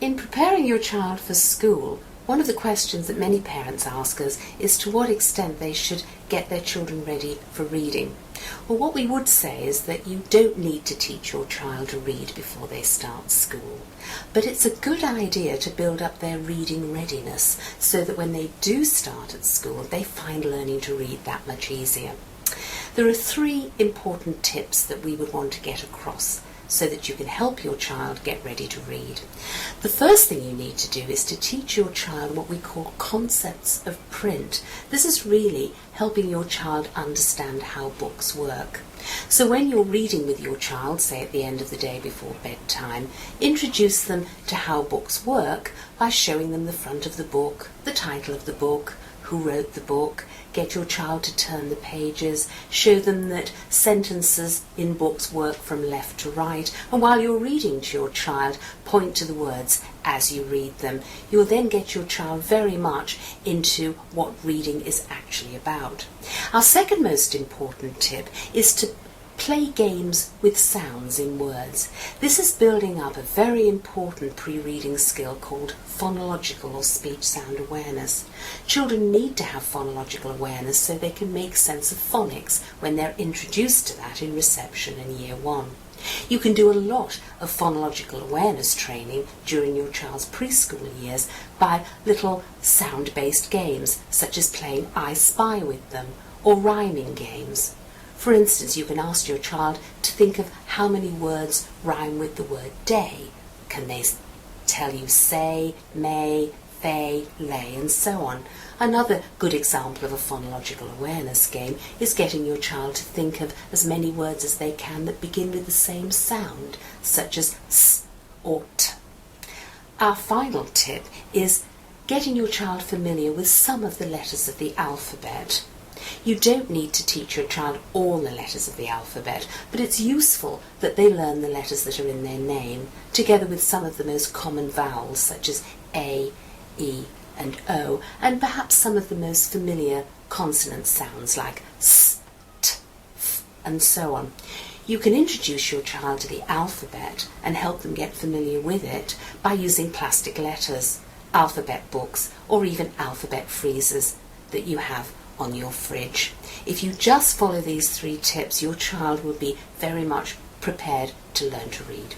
In preparing your child for school, one of the questions that many parents ask us is to what extent they should get their children ready for reading. Well, what we would say is that you don't need to teach your child to read before they start school, but it's a good idea to build up their reading readiness so that when they do start at school, they find learning to read that much easier. There are 3 important tips that we would want to get across so that you can help your child get ready to read. The first thing you need to do is to teach your child what we call concepts of print. This is really helping your child understand how books work. So when you're reading with your child, say at the end of the day before bedtime, introduce them to how books work by showing them the front of the book, the title of the book, who wrote the book. Get your child to turn the pages, show them that sentences in books work from left to right, and while you're reading to your child, point to the words as you read them. You'll then get your child very much into what reading is actually about. Our second most important tip is to play games with sounds in words. This is building up a very important pre-reading skill called phonological or speech sound awareness. Children need to have phonological awareness so they can make sense of phonics when they're introduced to that in reception in Year 1. You can do a lot of phonological awareness training during your child's preschool years by little sound-based games such as playing I Spy with them or rhyming games. For instance, you can ask your child to think of how many words rhyme with the word day. Can they tell you say, may, fay, lay, and so on? Another good example of a phonological awareness game is getting your child to think of as many words as they can that begin with the same sound, such as s or t. Our final tip is getting your child familiar with some of the letters of the alphabet. You don't need to teach your child all the letters of the alphabet, but it's useful that they learn the letters that are in their name, together with some of the most common vowels such as A, E and O, and perhaps some of the most familiar consonant sounds like S, T, F and so on. You can introduce your child to the alphabet and help them get familiar with it by using plastic letters, alphabet books, or even alphabet freezers that you have on your fridge. If you just follow these 3 tips, your child will be very much prepared to learn to read.